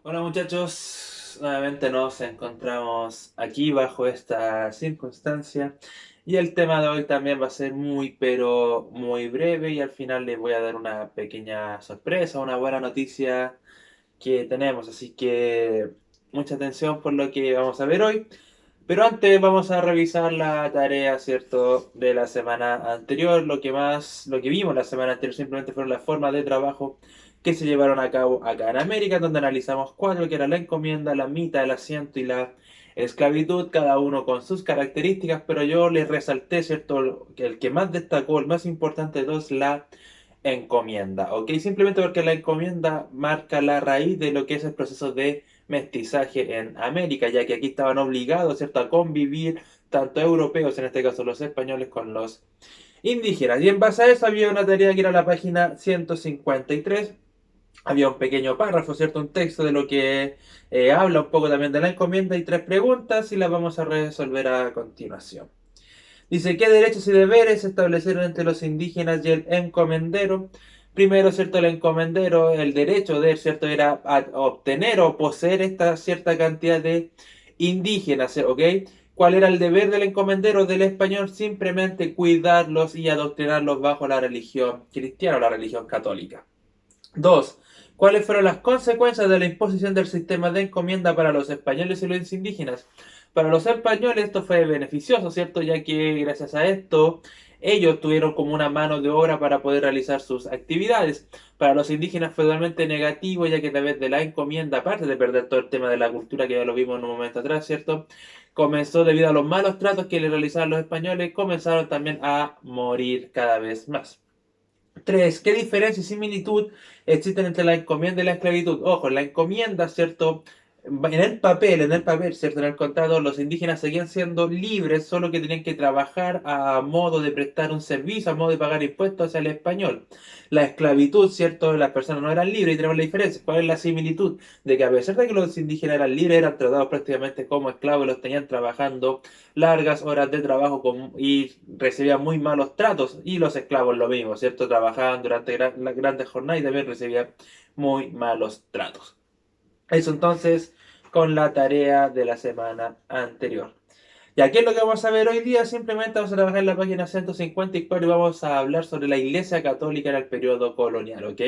Hola muchachos, nuevamente nos encontramos aquí bajo esta circunstancia y el tema de hoy también va a ser muy pero muy breve y al final les voy a dar una pequeña sorpresa, una buena noticia que tenemos, así que mucha atención por lo que vamos a ver hoy. Pero antes vamos a revisar la tarea, ¿cierto?, de la semana anterior. Lo que vimos la semana anterior simplemente fueron las formas de trabajo que se llevaron a cabo acá en América, donde analizamos cuatro, que era la encomienda, la mitad, el asiento y la esclavitud, cada uno con sus características, pero yo les resalté, ¿cierto?, que el que más destacó, el más importante de todos, la encomienda, ¿ok? Simplemente porque la encomienda marca la raíz de lo que es el proceso de mestizaje en América, ya que aquí estaban obligados, ¿cierto?, a convivir tanto europeos, en este caso los españoles, con los indígenas. Y en base a eso había una tarea que era la página 153. Había un pequeño párrafo, ¿cierto? Un texto de lo que habla un poco también de la encomienda y tres preguntas y las vamos a resolver a continuación. Dice, ¿qué derechos y deberes se establecieron entre los indígenas y el encomendero? Primero, ¿cierto? El encomendero, el derecho de, ¿cierto?, era obtener o poseer esta cierta cantidad de indígenas, ¿ok? ¿Cuál era el deber del encomendero del español? Simplemente cuidarlos y adoctrinarlos bajo la religión cristiana o la religión católica. Dos, ¿cuáles fueron las consecuencias de la imposición del sistema de encomienda para los españoles y los indígenas? Para los españoles esto fue beneficioso, ¿cierto? Ya que gracias a esto ellos tuvieron como una mano de obra para poder realizar sus actividades. Para los indígenas fue totalmente negativo, ya que a través de la encomienda, aparte de perder todo el tema de la cultura que ya lo vimos en un momento atrás, ¿cierto? Comenzó debido a los malos tratos que le realizaban los españoles, comenzaron también a morir cada vez más. 3. ¿Qué diferencia y similitud existen entre la encomienda y la esclavitud? Ojo, la encomienda, ¿cierto? En el papel, ¿cierto? En el contrato, los indígenas seguían siendo libres, solo que tenían que trabajar a modo de prestar un servicio, a modo de pagar impuestos hacia el español. La esclavitud, ¿cierto? Las personas no eran libres y tenemos la diferencia. ¿Cuál es la similitud? De que a pesar de que los indígenas eran libres, eran tratados prácticamente como esclavos y los tenían trabajando largas horas de trabajo y recibían muy malos tratos. Y los esclavos lo mismo, ¿cierto? Trabajaban durante las grandes jornadas y también recibían muy malos tratos. Eso entonces con la tarea de la semana anterior. Y aquí es lo que vamos a ver hoy día. Simplemente vamos a trabajar en la página 154 y vamos a hablar sobre la Iglesia Católica en el periodo colonial, ¿ok?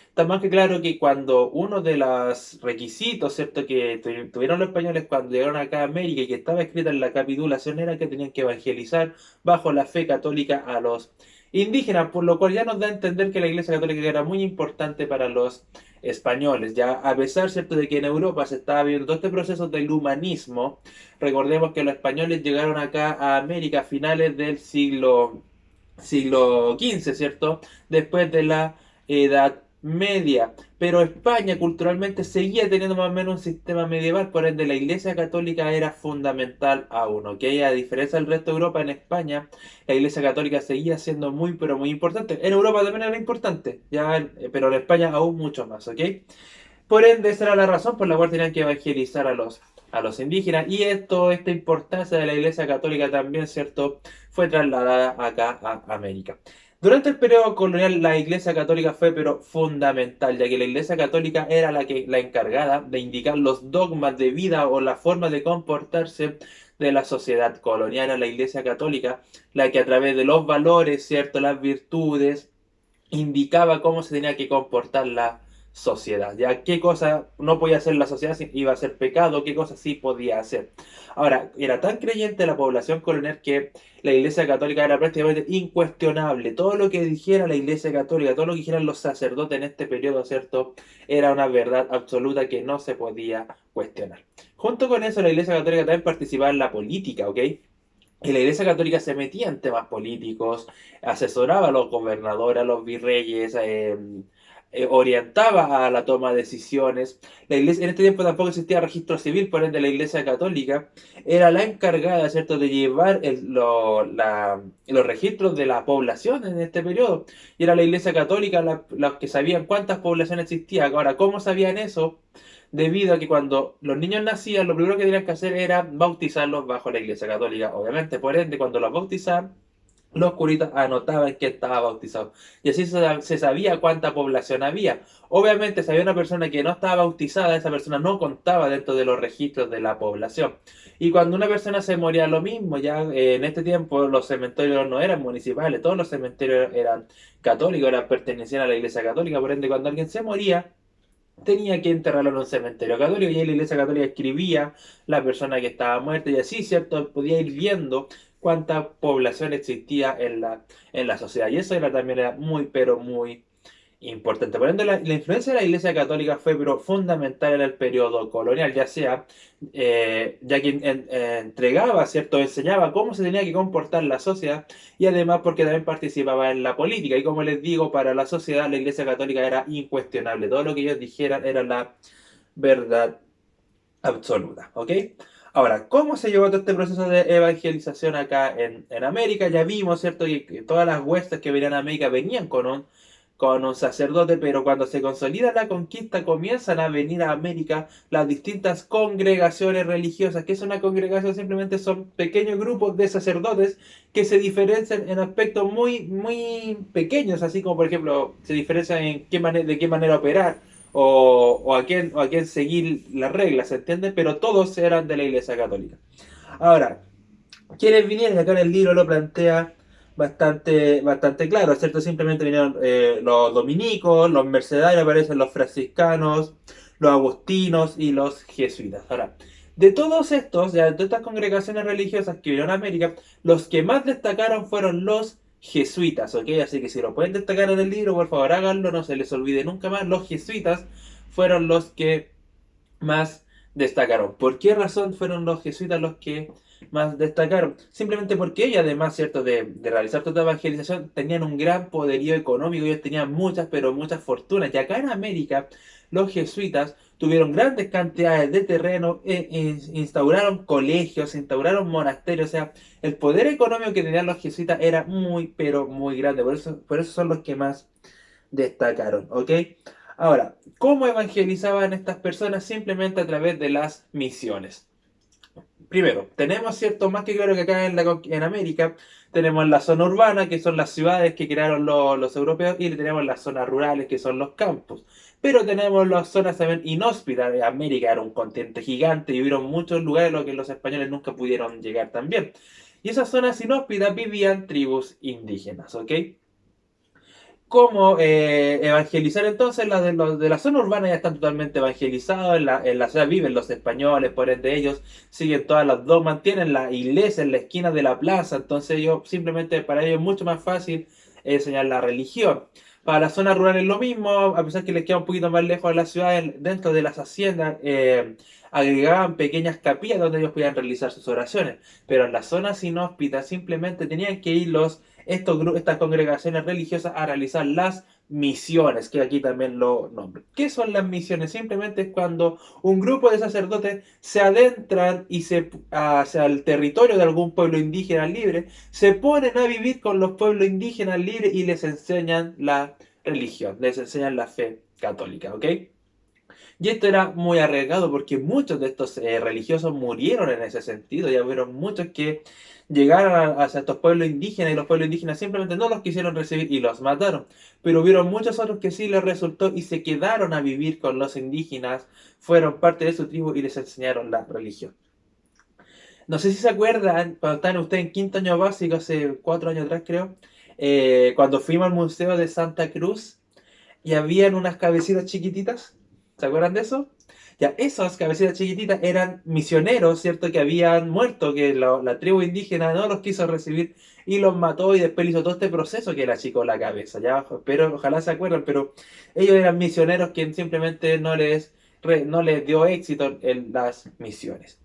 Está más que claro que cuando uno de los requisitos, ¿cierto?, que tuvieron los españoles cuando llegaron acá a América y que estaba escrita en la capitulación era que tenían que evangelizar bajo la fe católica a los indígenas, por lo cual ya nos da a entender que la Iglesia Católica era muy importante para los españoles, ya a pesar, ¿cierto?, de que en Europa se estaba viendo todo este proceso del humanismo. Recordemos que los españoles llegaron acá a América a finales del siglo XV, ¿cierto? Después de la Edad Media. Pero España culturalmente seguía teniendo más o menos un sistema medieval, por ende la Iglesia Católica era fundamental aún, ¿ok? A diferencia del resto de Europa, en España la Iglesia Católica seguía siendo muy, pero muy importante. En Europa también era importante, ya, pero en España aún mucho más, ¿ok? Por ende, esa era la razón por la cual tenían que evangelizar a los indígenas. Y esta importancia de la Iglesia Católica también, ¿cierto?, fue trasladada acá a América. Durante el periodo colonial, la Iglesia Católica fue pero fundamental, ya que la Iglesia Católica era la encargada de indicar los dogmas de vida o la forma de comportarse de la sociedad colonial. Era la Iglesia Católica la que a través de los valores, ¿cierto?, las virtudes, indicaba cómo se tenía que comportar la sociedad, ya qué cosa no podía hacer la sociedad si iba a ser pecado, qué cosa sí podía hacer. Ahora, era tan creyente la población colonial que la Iglesia Católica era prácticamente incuestionable. Todo lo que dijera la Iglesia Católica, todo lo que dijeran los sacerdotes en este periodo, ¿cierto?, era una verdad absoluta que no se podía cuestionar. Junto con eso, la Iglesia Católica también participaba en la política, ¿ok? Y la Iglesia Católica se metía en temas políticos, asesoraba a los gobernadores, a los virreyes, orientaba a la toma de decisiones. La Iglesia, en este tiempo tampoco existía registro civil, por ende la Iglesia Católica era la encargada, ¿cierto?, de llevar los registros de la población en este periodo. Y era la Iglesia Católica los que sabían cuántas poblaciones existían. Ahora, ¿cómo sabían eso? Debido a que cuando los niños nacían, lo primero que tenían que hacer era bautizarlos bajo la Iglesia Católica, obviamente. Por ende, cuando los bautizaban, los curitas anotaban que estaba bautizado. Y así se sabía cuánta población había. Obviamente, si había una persona que no estaba bautizada, esa persona no contaba dentro de los registros de la población. Y cuando una persona se moría, lo mismo. Ya en este tiempo los cementerios no eran municipales, todos los cementerios eran católicos, pertenecían a la iglesia católica. Por ende, cuando alguien se moría, tenía que enterrarlo en un cementerio católico y ahí la iglesia católica escribía la persona que estaba muerta y así, ¿cierto? Podía ir viendo cuánta población existía en la sociedad. Y eso también era muy, pero muy importante. Por ende, la influencia de la Iglesia Católica fue pero fundamental en el periodo colonial, ya sea, ya que entregaba, ¿cierto? Enseñaba cómo se tenía que comportar la sociedad y además porque también participaba en la política. Y como les digo, para la sociedad la Iglesia Católica era incuestionable. Todo lo que ellos dijeran era la verdad absoluta, ¿ok? Ahora, ¿cómo se llevó todo este proceso de evangelización acá en América? Ya vimos, ¿cierto? Que todas las huestes que venían a América venían con un sacerdote, pero cuando se consolida la conquista comienzan a venir a América las distintas congregaciones religiosas. ¿Qué es una congregación? Simplemente son pequeños grupos de sacerdotes que se diferencian en aspectos muy, muy pequeños, así como por ejemplo se diferencian en de qué manera operar o a quién seguir las reglas, ¿se entiende? Pero todos eran de la Iglesia Católica. Ahora, quienes vinieron, acá en el libro lo plantea bastante claro, ¿cierto? Simplemente vinieron los dominicos, los mercedarios, aparecen los franciscanos, los agustinos y los jesuitas. Ahora, de todos estos, de todas estas congregaciones religiosas que vinieron a América, los que más destacaron fueron los jesuitas, ¿ok? Así que si lo pueden destacar en el libro, por favor háganlo, no se les olvide nunca más. Los jesuitas fueron los que más destacaron. ¿Por qué razón fueron los jesuitas los que más destacaron? Simplemente porque ellos, además, ¿cierto?, de realizar toda evangelización, tenían un gran poderío económico, ellos tenían muchas, pero muchas fortunas. Y acá en América, los jesuitas tuvieron grandes cantidades de terreno, instauraron colegios, instauraron monasterios, o sea, el poder económico que tenían los jesuitas era muy, pero muy grande. Por eso son los que más destacaron, ¿ok? Ahora, ¿cómo evangelizaban estas personas? Simplemente a través de las misiones. Primero, tenemos cierto, más que claro que acá en América, tenemos la zona urbana, que son las ciudades que crearon los europeos, y tenemos las zonas rurales, que son los campos. Pero tenemos las zonas también inhóspitas. América era un continente gigante y hubieron muchos lugares en los que los españoles nunca pudieron llegar también. Y esas zonas inhóspitas vivían tribus indígenas, ¿ok? ¿Cómo evangelizar entonces? Las de la zona urbana ya están totalmente evangelizados, en la ciudad viven los españoles, por ende ellos siguen todas las dos, mantienen la iglesia en la esquina de la plaza, entonces ellos simplemente para ellos es mucho más fácil enseñar la religión. Para la zona rural es lo mismo, a pesar que les queda un poquito más lejos de la ciudad, dentro de las haciendas agregaban pequeñas capillas donde ellos podían realizar sus oraciones, pero en las zonas inhóspitas simplemente tenían que ir estas congregaciones religiosas a realizar las misiones, que aquí también lo nombro. ¿Qué son las misiones? Simplemente es cuando un grupo de sacerdotes se adentran y hacia el territorio de algún pueblo indígena libre, se ponen a vivir con los pueblos indígenas libres y les enseñan la religión, les enseñan la fe católica, ¿ok? Y esto era muy arriesgado porque muchos de estos religiosos murieron en ese sentido. Ya hubieron muchos que llegaron hacia estos pueblos indígenas y los pueblos indígenas simplemente no los quisieron recibir y los mataron. Pero hubieron muchos otros que sí les resultó y se quedaron a vivir con los indígenas, fueron parte de su tribu y les enseñaron la religión. No sé si se acuerdan, cuando estaban ustedes en quinto año básico, hace 4 años atrás creo, cuando fuimos al Museo de Santa Cruz y habían unas cabecitas chiquititas. ¿Se acuerdan de eso? Ya, esas cabecitas chiquititas eran misioneros, ¿cierto? Que habían muerto, que la tribu indígena no los quiso recibir y los mató y después hizo todo este proceso que le achicó la cabeza. Ya, pero ojalá se acuerdan, pero ellos eran misioneros que simplemente no les dio éxito en las misiones.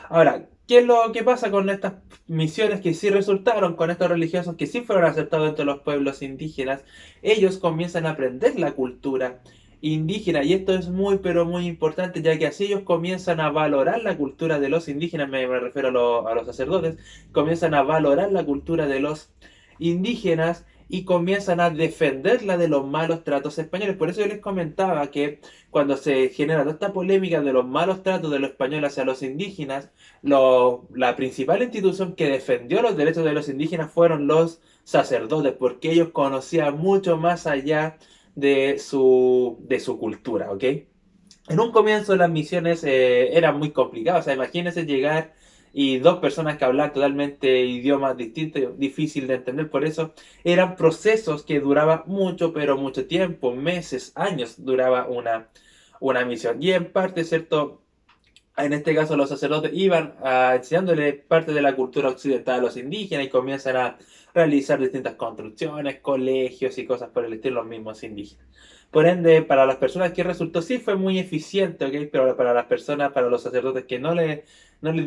Ahora, ¿qué es lo que pasa con estas misiones que sí resultaron, con estos religiosos que sí fueron aceptados entre los pueblos indígenas? Ellos comienzan a aprender la cultura indígena y esto es muy pero muy importante ya que así ellos comienzan a valorar la cultura de los indígenas, me refiero a los sacerdotes, comienzan a valorar la cultura de los indígenas y comienzan a defenderla de los malos tratos españoles. Por eso yo les comentaba que cuando se genera toda esta polémica de los malos tratos de los españoles hacia los indígenas, la principal institución que defendió los derechos de los indígenas fueron los sacerdotes, porque ellos conocían mucho más allá de su cultura, ¿ok? En un comienzo las misiones eran muy complicadas, o sea, imagínense llegar y dos personas que hablan totalmente idiomas distintos, difícil de entender, por eso eran procesos que duraban mucho, pero mucho tiempo, meses, años duraba una misión. Y en parte, ¿cierto? En este caso los sacerdotes iban enseñándole parte de la cultura occidental a los indígenas y comienzan a realizar distintas construcciones, colegios y cosas por el estilo los mismos indígenas. Por ende, para las personas que resultó sí fue muy eficiente, ¿ok? Pero para las personas, para los sacerdotes que no les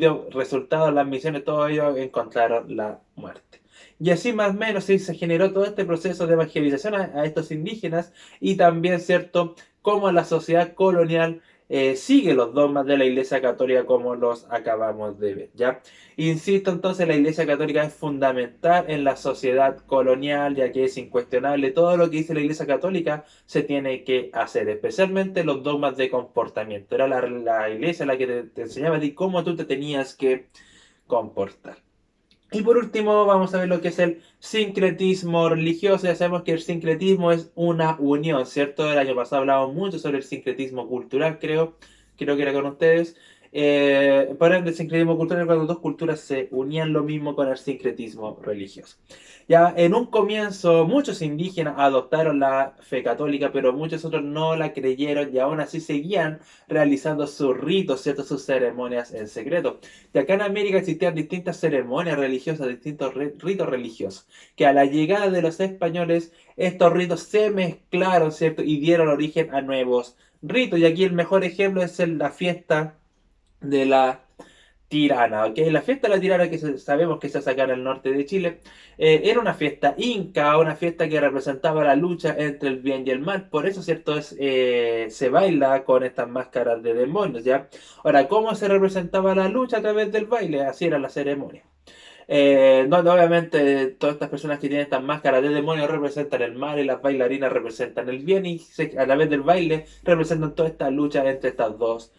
dio resultados las misiones, todos ellos encontraron la muerte. Y así más o menos sí, se generó todo este proceso de evangelización a estos indígenas y también, ¿cierto?, cómo la sociedad colonial sigue los dogmas de la Iglesia Católica como los acabamos de ver, ¿ya? Insisto, entonces, la Iglesia Católica es fundamental en la sociedad colonial, ya que es incuestionable. Todo lo que dice la Iglesia Católica se tiene que hacer, especialmente los dogmas de comportamiento. Era la Iglesia la que te enseñaba a ti cómo tú te tenías que comportar. Y por último, vamos a ver lo que es el sincretismo religioso. Ya sabemos que el sincretismo es una unión, ¿cierto? El año pasado hablamos mucho sobre el sincretismo cultural, creo que era con ustedes. Por ende, el sincretismo cultural es cuando dos culturas se unían lo mismo con el sincretismo religioso. Ya en un comienzo, muchos indígenas adoptaron la fe católica, pero muchos otros no la creyeron y aún así seguían realizando sus ritos, ¿cierto? Sus ceremonias en secreto. Y acá en América existían distintas ceremonias religiosas, distintos ritos religiosos, que a la llegada de los españoles, estos ritos se mezclaron, ¿cierto? Y dieron origen a nuevos ritos. Y aquí el mejor ejemplo es la fiesta de la Tirana, ¿ok? La fiesta de la Tirana que sabemos que se hace acá en el norte de Chile, era una fiesta inca, una fiesta que representaba la lucha entre el bien y el mal. Por eso, ¿cierto? Se baila con estas máscaras de demonios, ¿ya? Ahora, ¿cómo se representaba la lucha a través del baile? Así era la ceremonia. Obviamente todas estas personas que tienen estas máscaras de demonios representan el mal y las bailarinas representan el bien y a través del baile representan toda esta lucha entre estas dos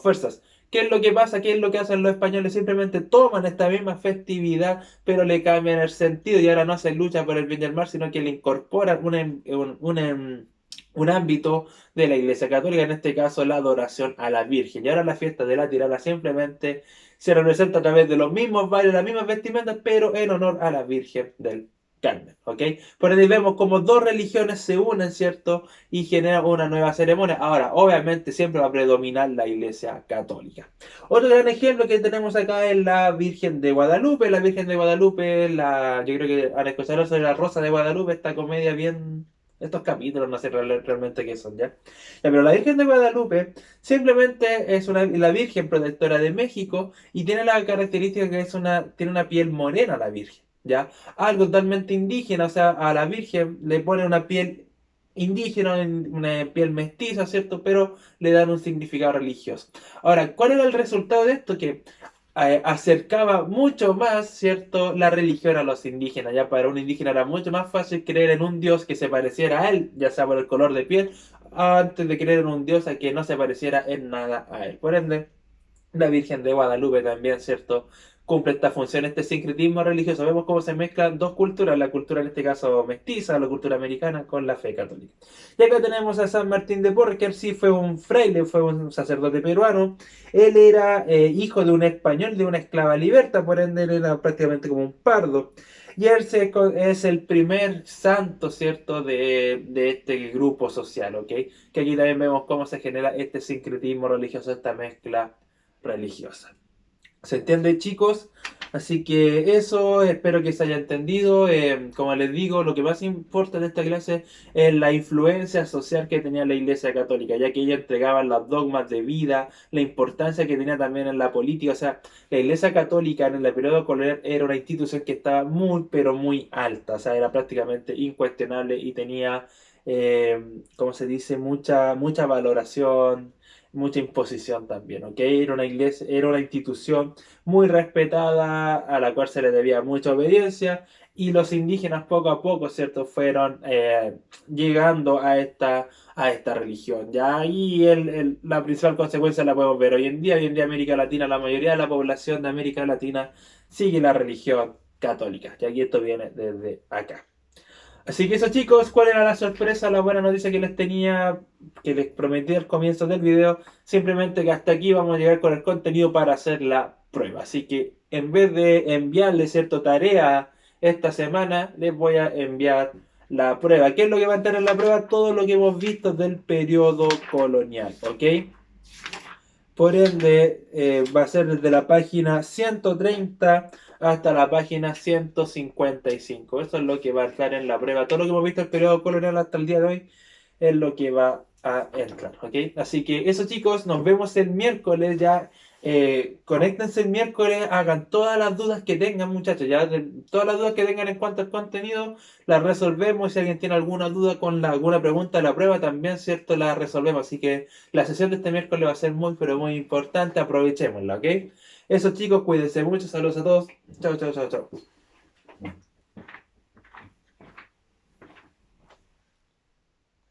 fuerzas. ¿Qué es lo que pasa? ¿Qué es lo que hacen los españoles? Simplemente toman esta misma festividad, pero le cambian el sentido y ahora no hacen lucha por el bien y el mal, sino que le incorporan un ámbito de la Iglesia Católica, en este caso la adoración a la Virgen. Y ahora la fiesta de la Tirana simplemente se representa a través de los mismos bailes, las mismas vestimentas, pero en honor a la Virgen del Carmen, ¿ok? Por ahí vemos como dos religiones se unen, ¿cierto? Y generan una nueva ceremonia. Ahora, obviamente siempre va a predominar la Iglesia Católica. Otro gran ejemplo que tenemos acá es la Virgen de Guadalupe. La Virgen de Guadalupe, yo creo que han escuchado sobre la Rosa de Guadalupe, esta comedia bien... Estos capítulos, no sé realmente qué son, ¿ya? Ya, pero la Virgen de Guadalupe simplemente es la Virgen protectora de México y tiene la característica que tiene una piel morena la Virgen, ¿ya? Algo totalmente indígena, o sea, a la Virgen le pone una piel indígena, una piel mestiza, ¿cierto? Pero le dan un significado religioso. Ahora, ¿cuál era el resultado de esto? Que acercaba mucho más, ¿cierto?, la religión a los indígenas. Ya para un indígena era mucho más fácil creer en un dios que se pareciera a él, ya sea por el color de piel, antes de creer en un dios a que no se pareciera en nada a él. Por ende, la Virgen de Guadalupe también, ¿cierto? Cumple esta función, este sincretismo religioso. Vemos cómo se mezclan dos culturas, la cultura en este caso mestiza, la cultura americana, con la fe católica. Y acá tenemos a San Martín de Porres, que él sí fue un fraile, fue un sacerdote peruano. Él era hijo de un español, de una esclava liberta, por ende él era prácticamente como un pardo. Y él es el primer santo, ¿cierto?, de este grupo social, ¿ok? Que aquí también vemos cómo se genera este sincretismo religioso, esta mezcla religiosa. ¿Se entiende, chicos? Así que eso, espero que se haya entendido. Como les digo, lo que más importa de esta clase es la influencia social que tenía la Iglesia Católica, ya que ella entregaba los dogmas de vida, la importancia que tenía también en la política. O sea, la Iglesia Católica en el periodo colonial era una institución que estaba muy, pero muy alta. O sea, era prácticamente incuestionable y tenía ¿cómo se dice? Mucha valoración, mucha imposición también, ¿ok? Era una iglesia, era una institución muy respetada, a la cual se le debía mucha obediencia, y los indígenas poco a poco, ¿cierto? Fueron llegando a esta religión, ¿ya? Y la principal consecuencia la podemos ver hoy en día América Latina, la mayoría de la población de América Latina sigue la religión católica, y aquí esto viene desde acá. Así que eso chicos, ¿cuál era la sorpresa, la buena noticia que les tenía, que les prometí al comienzo del video? Simplemente que hasta aquí vamos a llegar con el contenido para hacer la prueba. Así que en vez de enviarles cierta tarea esta semana, les voy a enviar la prueba. ¿Qué es lo que va a entrar en la prueba? Todo lo que hemos visto del periodo colonial, ¿ok? Por ende, va a ser desde la página 130 hasta la página 155. Eso es lo que va a estar en la prueba. Todo lo que hemos visto el periodo colonial hasta el día de hoy es lo que va a entrar, ¿ok? Así que eso chicos, nos vemos el miércoles ya. Conéctense el miércoles, hagan todas las dudas que tengan muchachos, ya todas las dudas que tengan en cuanto al contenido, las resolvemos. Si alguien tiene alguna duda con alguna pregunta de la prueba, también, ¿cierto? La resolvemos. Así que la sesión de este miércoles va a ser muy, pero muy importante. Aprovechémosla, ¿ok? Eso chicos, cuídense mucho. Saludos a todos. Chao, chao, chao, chao.